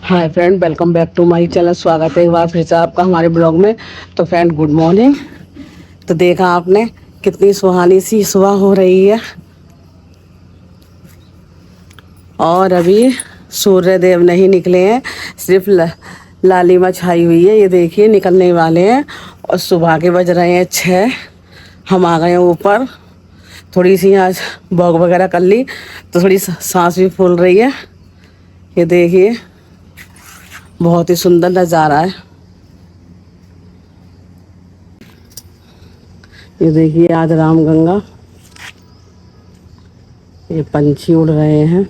Hi friend, welcome back to my channel. स्वागत है एक बार फिर से आपका हमारे ब्लॉग में। तो फ्रेंड गुड मॉर्निंग। तो देखा आपने कितनी सुहानी सी सुबह हो रही है और अभी सूर्य देव नहीं निकले हैं, सिर्फ लालिमा छाई हुई है। ये देखिए निकलने वाले हैं और सुबह के बज रहे हैं 6। हम आ गए हैं ऊपर। थोड़ी सी आज वॉक वगैरह कर ली तो थोड़ी सांस भी फूल रही है। ये देखिए बहुत ही सुंदर नज़ारा है। ये देखिए आज रामगंगा, ये पंछी उड़ रहे हैं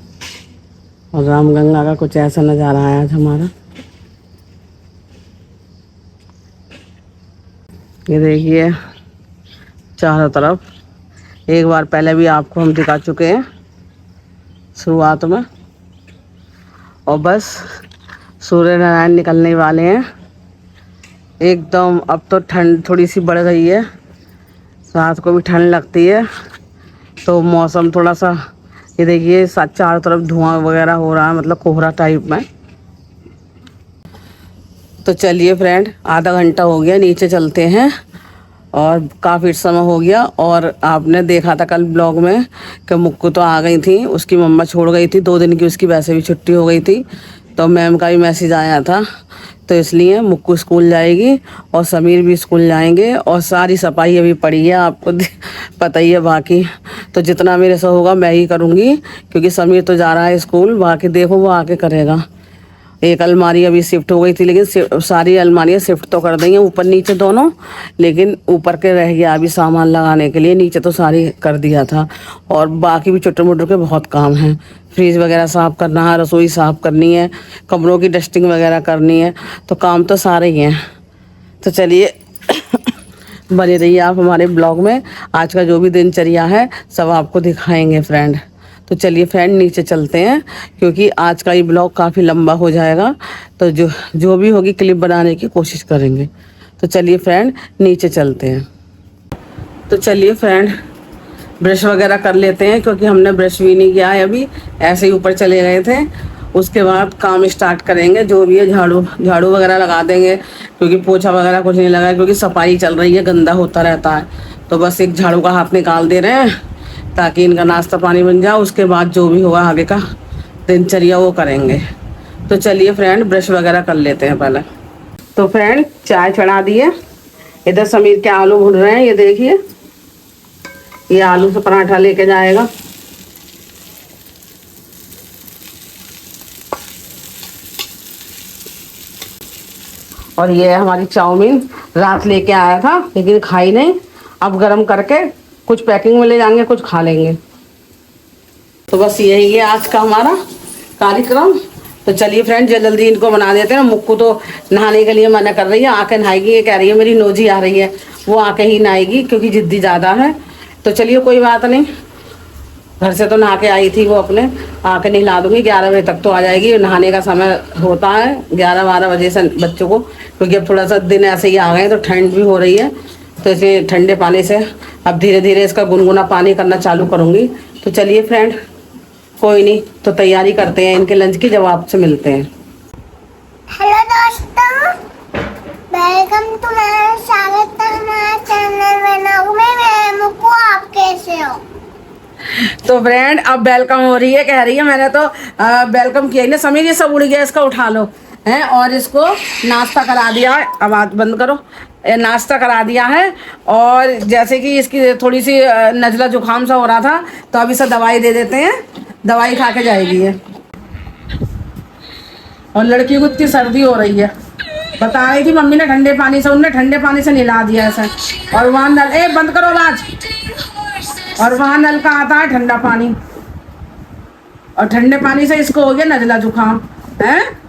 और रामगंगा का कुछ ऐसा नज़ारा है आज हमारा। ये देखिए चारों तरफ, एक बार पहले भी आपको हम दिखा चुके हैं शुरुआत में। और बस सूर्य नारायण निकलने वाले हैं एकदम। अब तो ठंड थोड़ी सी बढ़ गई है, रात को भी ठंड लगती है तो मौसम थोड़ा सा, ये देखिए चारों तरफ धुआं वगैरह हो रहा है, मतलब कोहरा टाइप में। तो चलिए फ्रेंड, आधा घंटा हो गया, नीचे चलते हैं और काफ़ी समय हो गया। और आपने देखा था कल ब्लॉग में कि मुक्कू तो आ गई थी, उसकी मम्मा छोड़ गई थी 2 दिन की, उसकी वैसे भी छुट्टी हो गई थी। तो मैम का भी मैसेज आया था, तो इसलिए मुक्कू स्कूल जाएगी और समीर भी स्कूल जाएंगे। और सारी सफाई अभी पड़ी है, आपको पता ही है। बाकी तो जितना मेरे से होगा मैं ही करूँगी, क्योंकि समीर तो जा रहा है स्कूल। बाकी देखो वो आके करेगा। एक अलमारी अभी शिफ्ट हो गई थी, लेकिन सारी अलमारियाँ शिफ्ट तो कर दी हैं ऊपर नीचे दोनों, लेकिन ऊपर के रह गया अभी सामान लगाने के लिए। नीचे तो सारी कर दिया था और बाकी भी छोटे मोटे के बहुत काम हैं। फ्रिज वगैरह साफ़ करना है, रसोई साफ़ करनी है, कमरों की डस्टिंग वगैरह करनी है, तो काम तो सारे ही हैं। तो चलिए बने रहिए आप हमारे ब्लॉग में। आज का जो भी दिनचर्या है सब आपको दिखाएंगे फ्रेंड। तो चलिए फ्रेंड नीचे चलते हैं, क्योंकि आज का ये ब्लॉग काफ़ी लंबा हो जाएगा। तो जो भी होगी क्लिप बनाने की कोशिश करेंगे। तो चलिए फ्रेंड नीचे चलते हैं। तो चलिए फ्रेंड ब्रश वगैरह कर लेते हैं, क्योंकि हमने ब्रश भी नहीं किया है अभी, ऐसे ही ऊपर चले गए थे। उसके बाद काम स्टार्ट करेंगे, जो भी है झाड़ू वगैरह लगा देंगे, क्योंकि पोछा वगैरह कुछ नहीं लगा है, क्योंकि सफाई चल रही है, गंदा होता रहता है। तो बस एक झाड़ू का हाथ निकाल दे रहे हैं ताकि इनका नाश्ता पानी बन जाए। उसके बाद जो भी होगा आगे का दिनचर्या वो करेंगे। तो चलिए फ्रेंड ब्रश वगैरह कर लेते हैं पहले। तो फ्रेंड चाय चढ़ा दी है, इधर समीर के आलू भून रहे हैं। ये देखिए ये आलू से पराठा लेके जाएगा। और ये है हमारी चाउमीन, रात लेके आया था लेकिन खाई नहीं। अब गरम करके कुछ पैकिंग में ले जाएंगे, कुछ खा लेंगे। तो बस यही है आज का हमारा कार्यक्रम। तो चलिए फ्रेंड जल्दी इनको बना देते हैं। मुक्कू तो नहाने के लिए मना कर रही है, आके नहाएगी। ये कह रही है मेरी नोजी आ रही है, वो आके ही नहाएगी क्योंकि जिद्दी ज़्यादा है। तो चलिए कोई बात नहीं, घर से तो नहा के आई थी वो, अपने आके नहला दूंगी। 11 बजे तक तो आ जाएगी। नहाने का समय होता है 11-12 बजे से बच्चों को, क्योंकि अब थोड़ा सा दिन ऐसे ही आ गए तो ठंड भी हो रही है। तो इसे ठंडे पानी से अब धीरे धीरे इसका गुनगुना पानी करना चालू करूँगी। तो चलिए फ्रेंड कोई नहीं, तो तैयारी करते हैं इनके लंच की, जब आपसे मिलते हैं। हेलो दोस्तों, वेलकम टू माय स्वागत है हमारे चैनल में। मैं मुक्कू, आप कैसे हो? तो फ्रेंड अब वेलकम हो रही है, कह रही है मैंने तो वेलकम किया ही ना। समीर ये सब उड़ गया, इसका उठा लो हैं। और इसको नाश्ता करा दिया है, आवाज़ बंद करो, नाश्ता करा दिया है। और जैसे कि इसकी थोड़ी सी नज़ला जुकाम सा हो रहा था, तो अब इसे दवाई दे देते हैं, दवाई खा के जाएगी ये। और लड़की को इतनी सर्दी हो रही है, बता रही थी मम्मी ने ठंडे पानी से, उनने ठंडे पानी से नहला दिया ऐसा। और वहाँ नल, बंद करो आवाज़। और वहाँ नल का आता है ठंडा पानी, और ठंडे पानी से इसको हो गया नज़ला जुकाम है।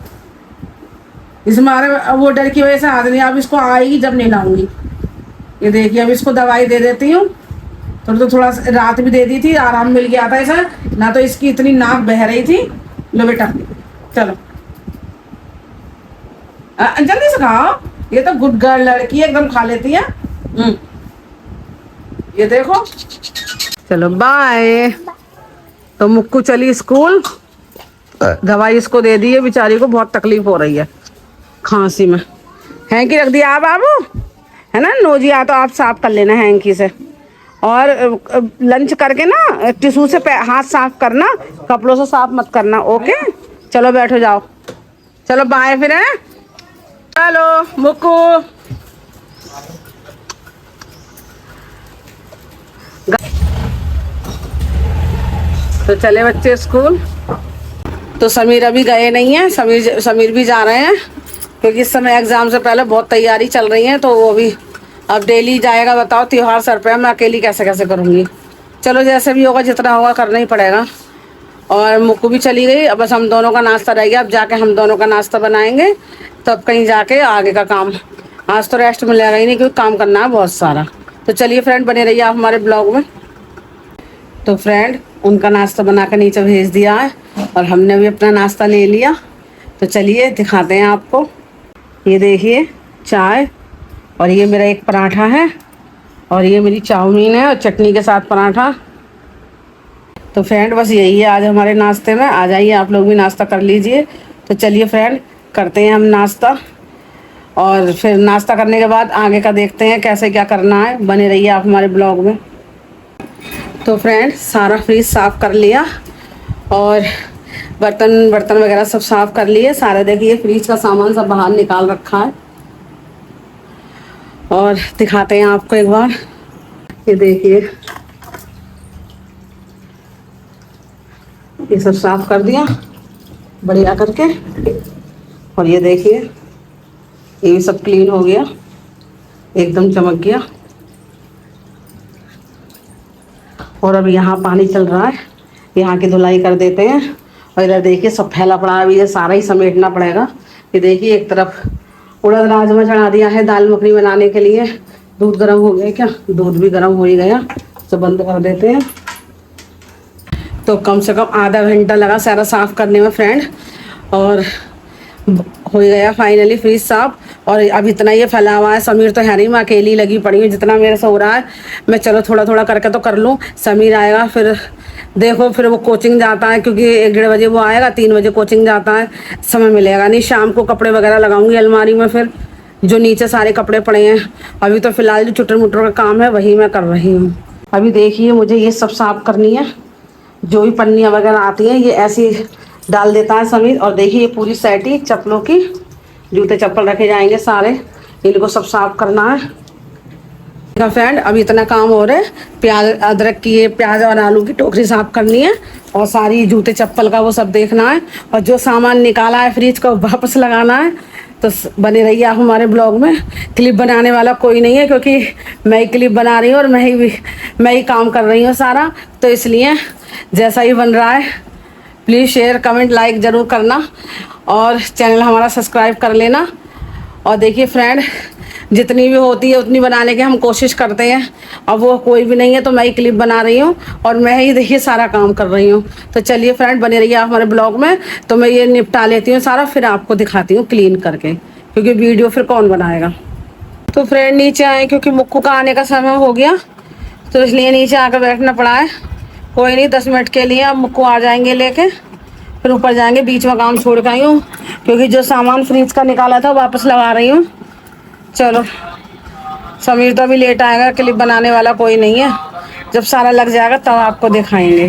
इस मारे वो डर की वजह से हाथ नहीं, अब इसको आएगी जब नहीं लाऊंगी। ये देखिए अब इसको दवाई दे देती हूँ। तो थोड़ा रात भी दे दी थी, आराम मिल गया था ऐसा ना, तो इसकी इतनी नाक बह रही थी। लो बेटा चलो जल्दी से खाओ, ये तो गुड गर्ल लड़की है, एकदम खा लेती है। ये देखो, चलो बाय। तो मुक्कू चली स्कूल दवाई इसको दे दी है, बेचारी को बहुत तकलीफ हो रही है खांसी में। हैंकी रख दिया बाबू, है ना। नोजी आ तो आप साफ कर लेना हैंकी से, और लंच करके ना टिश्यू से हाथ साफ करना, कपड़ों से साफ मत करना। ओके चलो बैठो जाओ, चलो बाय फिर है। चलो मुक्कू, तो चले बच्चे स्कूल। तो समीर अभी गए नहीं है, समीर भी जा रहे हैं, क्योंकि इस समय एग्जाम से पहले बहुत तैयारी चल रही है, तो वो भी अब डेली जाएगा। बताओ त्योहार सर पे, मैं अकेली कैसे कैसे करूँगी। चलो जैसे भी होगा, जितना होगा करना ही पड़ेगा। और मुक्कू भी चली गई, अब बस हम दोनों का नाश्ता रह गया। अब जाके हम दोनों का नाश्ता बनाएंगे, तब कहीं जाके आगे का काम। आज तो रेस्ट मिलेगा ही नहीं, क्योंकि काम करना है बहुत सारा। तो चलिए फ्रेंड, बने रहिए आप हमारे ब्लॉग में। तो फ्रेंड, उनका नाश्ता बना कर नीचे भेज दिया है, और हमने भी अपना नाश्ता ले लिया। तो चलिए दिखाते हैं आपको। ये देखिए चाय, और ये मेरा एक पराठा है, और ये मेरी चाउमीन है और चटनी के साथ पराठा। तो फ्रेंड बस यही है आज हमारे नाश्ते में। आ जाइए आप लोग भी नाश्ता कर लीजिए। तो चलिए फ्रेंड, करते हैं हम नाश्ता, और फिर नाश्ता करने के बाद आगे का देखते हैं कैसे क्या करना है। बने रहिए आप हमारे ब्लॉग में। तो फ्रेंड, सारा फ्रिज साफ़ कर लिया, और बर्तन वगैरह सब साफ़ कर लिए सारे। देखिए फ्रिज का सामान सब बाहर निकाल रखा है, और दिखाते हैं आपको एक बार। ये देखिए, ये सब साफ़ कर दिया बढ़िया करके, और ये देखिए ये भी सब क्लीन हो गया, एकदम चमक गया। और अब यहाँ पानी चल रहा है, यहाँ की धुलाई कर देते हैं। और इधर देखिए सब फैला पड़ा है, अभी ये सारा ही समेटना पड़ेगा। ये देखिए एक तरफ उड़द राजमा चढ़ा दिया है दाल मखनी बनाने के लिए। दूध गर्म हो गया क्या? दूध भी गर्म हो ही गया, तो बंद कर देते हैं। तो कम से कम आधा घंटा लगा सारा साफ़ करने में फ्रेंड, और हो गया फाइनली फ्रिज साफ। और अब इतना ये फैला हुआ है, समीर तो है नहीं, मैं अकेली लगी पड़ी हूँ। जितना मेरे से हो रहा है मैं चलो थोड़ा थोड़ा करके तो कर लूँ। समीर आएगा फिर देखो, फिर वो कोचिंग जाता है, क्योंकि 1-1:30 बजे वो आएगा, 3 बजे कोचिंग जाता है, समय मिलेगा नहीं। शाम को कपड़े वगैरह लगाऊंगी अलमारी में, फिर जो नीचे सारे कपड़े पड़े हैं। अभी तो फिलहाल जो चुटर मुटर का काम है वही मैं कर रही हूँ। अभी देखिए मुझे ये सब साफ करनी है, जो भी पन्नियाँ वगैरह आती हैं ये ऐसी डाल देता है समीर। और देखिए ये पूरी सेट ही चप्पलों की, जूते चप्पल रखे जाएंगे सारे, इनको सब साफ करना है। फ्रेंड अभी इतना काम हो रहा है, प्याज अदरक की, ये प्याज और आलू की टोकरी साफ करनी है, और सारी जूते चप्पल का वो सब देखना है, और जो सामान निकाला है फ्रिज का वापस लगाना है। तो बने रहिए आप हमारे ब्लॉग में। क्लिप बनाने वाला कोई नहीं है, क्योंकि मैं ही क्लिप बना रही हूँ, और मैं ही काम कर रही हूँ सारा। तो इसलिए जैसा ही बन रहा है प्लीज़ शेयर कमेंट लाइक ज़रूर करना, और चैनल हमारा सब्सक्राइब कर लेना। और देखिए फ्रेंड, जितनी भी होती है उतनी बनाने की हम कोशिश करते हैं। अब वो कोई भी नहीं है, तो मैं ही क्लिप बना रही हूँ, और मैं ही देखिए सारा काम कर रही हूँ। तो चलिए फ्रेंड, बने रहिए आप हमारे ब्लॉग में। तो मैं ये निपटा लेती हूँ सारा, फिर आपको दिखाती हूँ क्लीन करके, क्योंकि वीडियो फिर कौन बनाएगा। तो फ्रेंड नीचे आए, क्योंकि मुक्कू का आने का समय हो गया, तो इसलिए नीचे आकर बैठना पड़ा है। कोई नहीं, 10 मिनट के लिए अब मुक्कू आ जाएंगे लेके, फिर ऊपर जाएंगे। बीच में काम छोड़ के आई हूँ, क्योंकि जो सामान फ्रिज का निकाला था वापस लगा रही हूँ। चलो समीर तो अभी लेट आएगा, क्लिप बनाने वाला कोई नहीं है। जब सारा लग जाएगा तब आपको दिखाएंगे।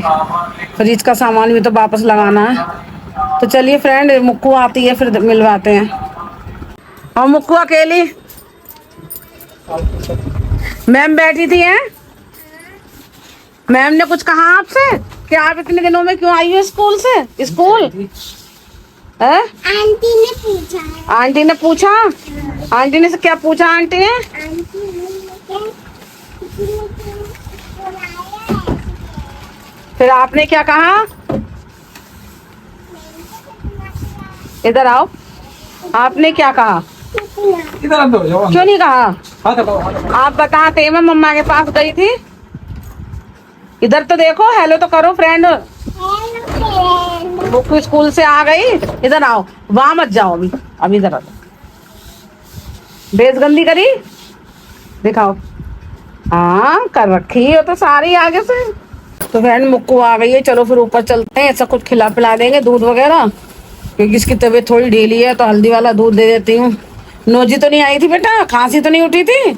फ्रिज का सामान भी तो वापस लगाना है। तो चलिए फ्रेंड, मुक्कू आती है फिर मिलवाते हैं। और मुक्कू अकेली, मैम बैठी थी हैं, मैम ने कुछ कहा आपसे कि आप इतने दिनों में क्यों आई हो स्कूल से? स्कूल है? आंटी ने पूछा। आंटी ने पूछा? आंटी ने से क्या पूछा? आंटी ने फिर आपने क्या कहा? इधर आओ, आपने क्या कहा? क्यों नहीं कहा? आप बताते, मैं मम्मा के पास गई थी। इधर तो देखो, हेलो तो करो फ्रेंड। बुक स्कूल से आ गई, इधर आओ, वहां मत जाओ अभी इधर आओ। बेस गंदी करी, दिखाओ। हाँ कर रखी हो तो सारी आगे से। तो फ्रेंड मुक्कू आ गई है, चलो फिर ऊपर चलते हैं, ऐसा कुछ खिला पिला देंगे, दूध वगैरह, क्योंकि इसकी तबीयत थोड़ी ढीली है, तो हल्दी वाला दूध दे देती हूँ। नोजी तो नहीं आई थी बेटा? खांसी तो नहीं उठी थी?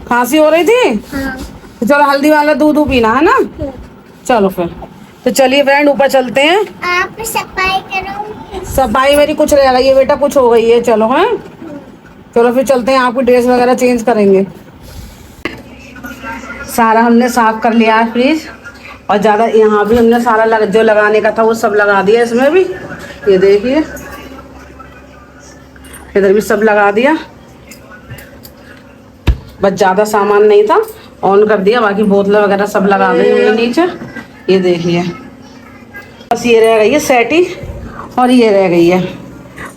खांसी हो रही थी? हाँ। तो चलो हल्दी वाला दूध पीना है ना। चलो फिर, तो चलिए फ्रेंड ऊपर चलते हैं। आप सफाई करो। सफाई मेरी कुछ रह गई है बेटा, कुछ हो गई है। चलो हाँ, चलो फिर चलते हैं, आपकी ड्रेस वगैरह चेंज करेंगे। सारा हमने साफ कर लिया है फ्रिज, और ज़्यादा यहाँ भी हमने सारा जो लगाने का था वो सब लगा दिया इसमें भी। ये देखिए इधर भी सब लगा दिया, बस ज़्यादा सामान नहीं था, ऑन कर दिया, बाकी बोतलें वगैरह सब लगा दी हमने नीचे। ये देखिए बस ये रह गई है सेटी, और ये रह गई है,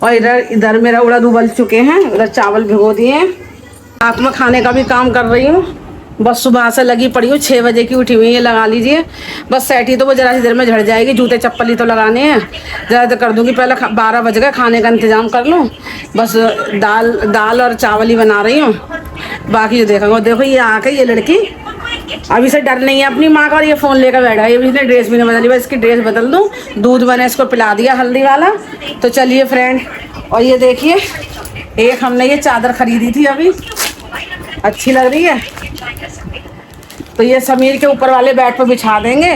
और इधर इधर मेरा उड़द उबल चुके हैं, इधर चावल भिगो दिए हैं। रात में खाने का भी काम कर रही हूँ, बस सुबह से लगी पड़ी हूँ, 6 बजे की उठी हुई है, लगा लीजिए। बस सेटी तो वो जरा सी देर में झड़ जाएगी, जूते चप्पल ही तो लगाने हैं, ज़रा देर कर दूँगी। पहले 12 बज गए, खाने का इंतज़ाम कर लूँ। बस दाल और चावल ही बना रही हूँ, बाकी जो देखो देखो ये आके ये लड़की अभी से डर नहीं है अपनी माँ का, और ये फ़ोन लेकर बैठा है। ये भी इसने ड्रेस भी नहीं बदली, बस इसकी ड्रेस बदल दूँ। दूध मैंने इसको पिला दिया हल्दी वाला। तो चलिए फ्रेंड, और ये देखिए एक हमने ये चादर खरीदी थी अभी, अच्छी लग रही है, तो ये समीर के ऊपर वाले बेड पर बिछा देंगे।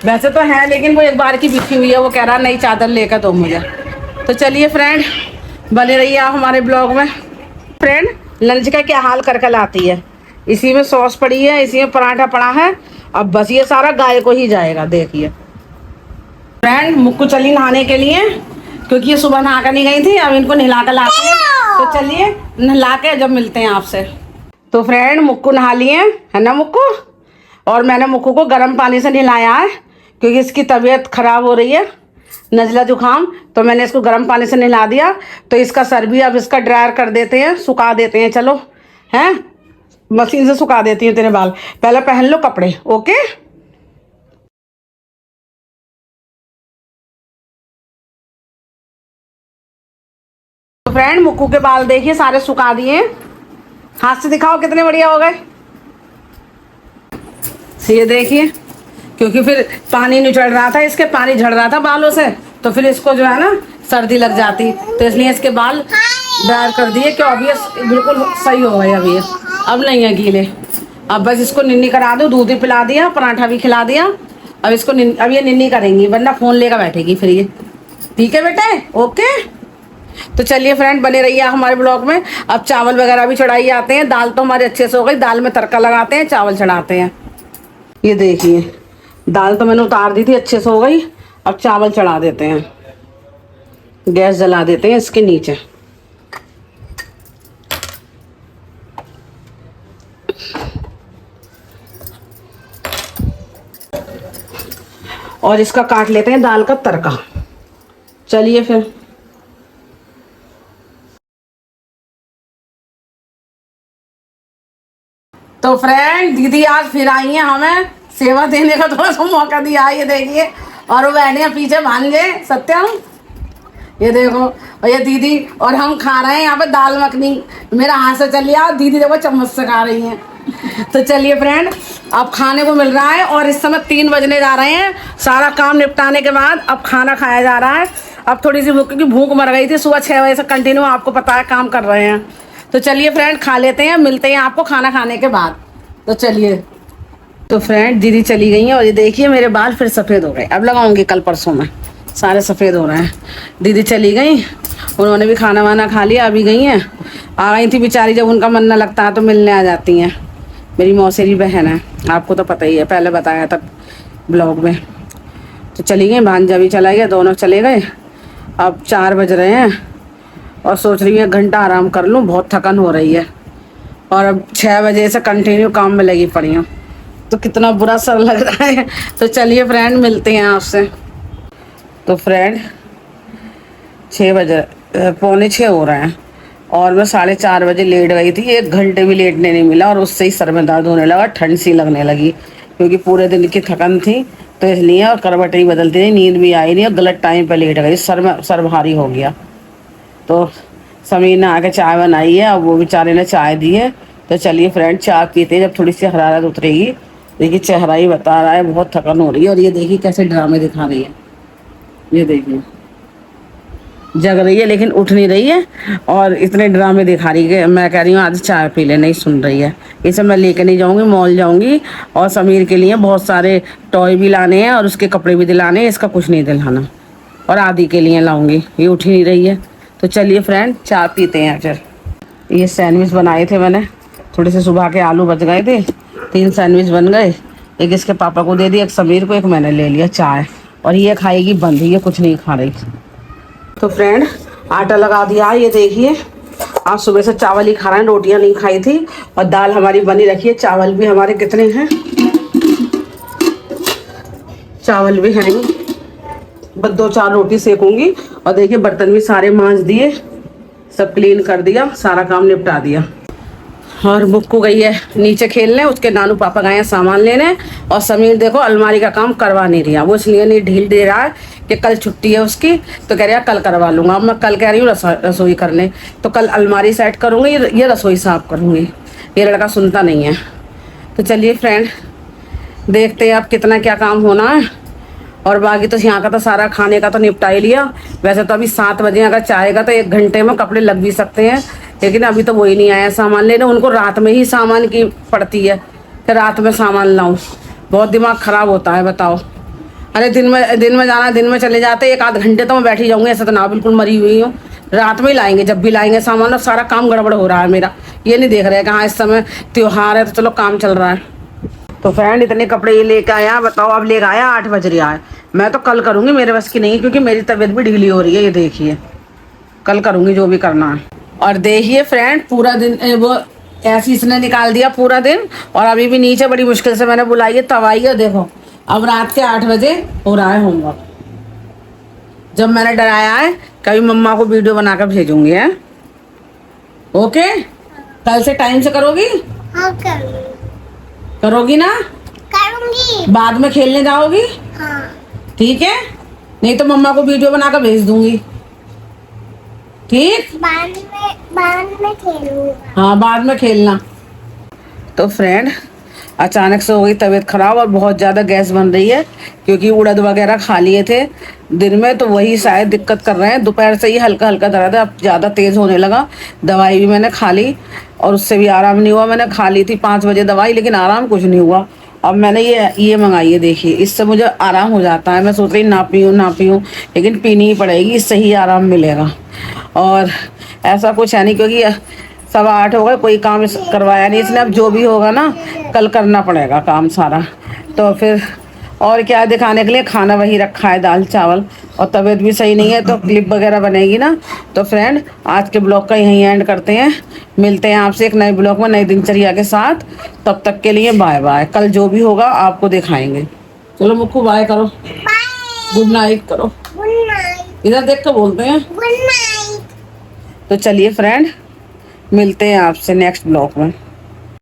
वैसे तो है लेकिन वो एक बार की बिछी हुई है, वो कह रहा नई चादर लेकर दो मुझे। तो चलिए फ्रेंड, बने रहिए आप हमारे ब्लॉग में। फ्रेंड लंच का क्या हाल करके लाती है, इसी में सॉस पड़ी है, इसी में पराठा पड़ा है, अब बस ये सारा गाय को ही जाएगा। देखिए फ्रेंड मुक्कू चली नहाने के लिए, क्योंकि ये सुबह नहा कर नहीं गई थी, अब इनको नहला कर लाते हैं। तो चलिए नहला के जब मिलते हैं आपसे। तो फ्रेंड मुक्कू नहा लिए है ना मुक्कू, और मैंने मुक्कू को गर्म पानी से नहलाया है, क्योंकि इसकी तबीयत ख़राब हो रही है, नज़ला जुकाम, तो मैंने इसको गर्म पानी से नहला दिया। तो इसका सर भी अब इसका ड्रायर कर देते हैं, सुखा देते हैं। चलो हैं, मशीन से सुखा देती हूँ तेरे बाल, पहले पहन लो कपड़े। ओके तो फ्रेंड मुक्कू के बाल देखिए सारे सुखा दिए, हाथ से दिखाओ कितने बढ़िया हो गए। ये देखिए, क्योंकि फिर पानी नहीं चढ़ रहा था इसके, पानी झड़ रहा था बालों से, तो फिर इसको जो है ना सर्दी लग जाती, तो इसलिए इसके बाल ड्रायर कर दिए, कि अभी ये बिल्कुल सही हो गए, अभी ये अब नहीं है गीले। अब बस इसको निन्नी करा दो, दूध भी पिला दिया, पराठा भी खिला दिया, अब इसको अब ये निन्नी करेंगी, वरना फ़ोन लेकर बैठेगी फिर ये। ठीक है बेटे, ओके। तो चलिए फ्रेंड बने रहिए हमारे ब्लॉग में। अब चावल वगैरह भी चढ़ाई जाते हैं, दाल तो हमारे अच्छे से हो गई, दाल में तड़का लगाते हैं, चावल चढ़ाते हैं। ये देखिए दाल तो मैंने उतार दी थी, अच्छे से हो गई, अब चावल चढ़ा देते हैं, गैस जला देते हैं इसके नीचे। और इसका काट लेते हैं दाल का तड़का। चलिए फिर तो फ्रेंड दीदी आज फिर आई हैं हमें सेवा देने का थोड़ा सा मौका दिया है, ये देखिए, और वो बैठे हैं पीछे भांजे सत्यम, ये देखो, और ये दीदी, और हम खा रहे हैं यहाँ पे दाल मखनी, मेरा हाथ से चल लिया, दीदी देखो चम्मच से खा रही हैं। तो चलिए फ्रेंड अब खाने को मिल रहा है, और इस समय 3 बजने जा रहे हैं, सारा काम निपटाने के बाद अब खाना खाया जा रहा है। अब थोड़ी सी भूख, क्योंकि भूख मर गई थी, सुबह 6 बजे से कंटिन्यू आपको पता है काम कर रहे हैं। तो चलिए फ्रेंड खा लेते हैं, मिलते हैं आपको खाना खाने के बाद। तो चलिए, तो फ्रेंड दीदी चली गई हैं, और ये देखिए मेरे बाल फिर सफ़ेद हो गए, अब लगाऊंगी कल परसों में, सारे सफ़ेद हो रहे हैं। दीदी चली गई, उन्होंने भी खाना वाना खा लिया, अभी गई हैं। आ गई थी बेचारी, जब उनका मन न लगता है तो मिलने आ जाती हैं। मेरी मौसेरी बहन है, आपको तो पता ही है, पहले बताया था ब्लॉग में। तो चली गई, भांजा भी चला गया, दोनों चले गए। अब 4 बज रहे हैं, और सोच रही हूँ 1 घंटा आराम कर लूँ, बहुत थकन हो रही है, और अब 6 बजे से कंटिन्यू काम में लगी पड़ी हूँ, तो कितना बुरा सर लग रहा है। तो चलिए फ्रेंड मिलते हैं आपसे। तो फ्रेंड 6 बजे, 5:45 हो रहे हैं, और मैं 4:30 बजे लेट गई थी, 1 घंटे भी लेटने नहीं मिला, और उससे ही सर में दर्द होने लगा, ठंड सी लगने लगी, क्योंकि पूरे दिन की थकन थी, तो इसलिए, और करवटें ही बदलती नहीं, नींद भी आई नहीं, और गलत टाइम पर लेट गई, सर भारी हो गया। तो समीर ने आके चाय बनाई है, अब वो बेचारे ने चाय दी है। तो चलिए फ्रेंड चाय पीते हैं, जब थोड़ी सी हरारत उतरेगी देखिए चेहरा ही बता रहा है बहुत थकन हो रही है। और ये देखिए कैसे ड्रामे दिखा रही है, ये देखिए जग रही है लेकिन उठ नहीं रही है और इतने ड्रामे दिखा रही है। मैं कह रही हूँ आज चाय पी ले, नहीं सुन रही है। इसे मैं लेके नहीं जाऊंगी, मॉल जाऊंगी और समीर के लिए बहुत सारे टॉय भी लाने हैं और उसके कपड़े भी दिलाने हैं, इसका कुछ नहीं दिलाना। और आदि के लिए लाऊंगी, ये उठ ही नहीं रही है। तो चलिए फ्रेंड चाय पीते हैं फिर। ये सैंडविच बनाए थे मैंने, थोड़े से सुबह के आलू बच गए थे, 3 सैंडविच बन गए। एक इसके पापा को दे दिया, एक समीर को, एक मैंने ले लिया चाय। और ये खाएगी बंद, ये कुछ नहीं खा रही। तो फ्रेंड आटा लगा दिया, ये देखिए। आज सुबह से चावल ही खा रहे हैं, रोटियां नहीं खाई थी। और दाल हमारी बनी रखी है, चावल भी हमारे कितने हैं, चावल भी हैं। बस 2-4 रोटी सेकूंगी। और देखिए बर्तन भी सारे मांज दिए, सब क्लीन कर दिया, सारा काम निपटा दिया। और मुक्कू गई है नीचे खेलने, उसके नानू पापा गए हैं सामान लेने। और समीर देखो अलमारी का काम करवा नहीं रहा, वो इसलिए नहीं ढील दे रहा है कि कल छुट्टी है उसकी, तो कह रहा है कल करवा लूँगा। अब मैं कल कह रही हूँ रसोई करने, तो कल अलमारी सेट करूँगी, ये रसोई साफ करूँगी। ये लड़का सुनता नहीं है। तो चलिए फ्रेंड देखते हैं अब कितना क्या काम होना है। और बाकी तो यहाँ का तो सारा खाने का तो निपटा ही लिया। वैसे तो अभी 7 बजे अगर चाहेगा तो 1 घंटे में कपड़े लग भी सकते हैं, लेकिन अभी तो वही नहीं आया सामान लेने। उनको रात में ही सामान की पड़ती है कि रात में सामान लाऊं, बहुत दिमाग ख़राब होता है बताओ। अरे दिन में जाना, दिन में चले जाते, 1-8 घंटे तो मैं बैठी जाऊँगी, ऐसा तो ना बिल्कुल मरी हुई हूँ। रात में ही लाएंगे, जब भी लाएंगे सामान। और सारा काम गड़बड़ हो रहा है मेरा, ये नहीं देख रहे कि हाँ इस समय त्योहार है तो चलो काम चल रहा है। तो फ्रेंड इतने कपड़े ये लेके आया, बताओ। अब लेके आया 8 बज रहा है। मैं तो कल करूँगी, मेरे बस की नहीं है, क्योंकि मेरी तबीयत भी ढीली हो रही है। ये देखिए कल करूँगी जो भी करना है। और देखिए फ्रेंड पूरा दिन वो ऐसे इसने निकाल दिया पूरा दिन। और अभी भी नीचे बड़ी मुश्किल से मैंने बुलाई है, तब आई है। देखो अब रात के 8 बजे हो रहा है होमवर्क। जब मैंने डराया है कभी मम्मा को वीडियो बना कर भेजूंगी, है ओके। कल से टाइम से करोगी? हाँ करोगी ना? करूँगी। बाद में खेलने जाओगी? हाँ ठीक है, नहीं तो मम्मा को वीडियो बना कर भेज दूंगी, ठीक? बाद में खेलूंगा। हाँ बाद में खेलना। तो फ्रेंड अचानक से हो गई तबीयत खराब और बहुत ज़्यादा गैस बन रही है, क्योंकि उड़द वगैरह खा लिए थे दिन में, तो वही शायद दिक्कत कर रहे हैं। दोपहर से ही हल्का हल्का दर्द है, अब ज़्यादा तेज़ होने लगा। दवाई भी मैंने खा ली और उससे भी आराम नहीं हुआ। मैंने खा ली थी 5 बजे दवाई, लेकिन आराम कुछ नहीं हुआ। अब मैंने ये मंगाई है, देखिए इससे मुझे आराम हो जाता है। मैं सोच रही ना पीऊँ, लेकिन पीनी ही पड़ेगी, इससे ही आराम मिलेगा। और ऐसा कुछ है नहीं, क्योंकि 7:15 हो गए, कोई काम करवाया नहीं इसने। अब जो भी होगा ना कल करना पड़ेगा काम सारा। तो फिर और क्या दिखाने के लिए, खाना वही रखा है दाल चावल। और तबीयत भी सही नहीं है तो क्लिप वगैरह बनेगी ना। तो फ्रेंड आज के ब्लॉग का यहीं एंड करते हैं, मिलते हैं आपसे एक नए ब्लॉग में नई दिनचर्या के साथ। तब तक के लिए बाय बाय, कल जो भी होगा आपको दिखाएंगे। चलो मुक्कू बाय करो, गुड नाइट करो, गुड नाइट। इधर देख कर बोलते हैं गुड नाइट। तो चलिए फ्रेंड मिलते हैं आपसे नेक्स्ट ब्लॉग में।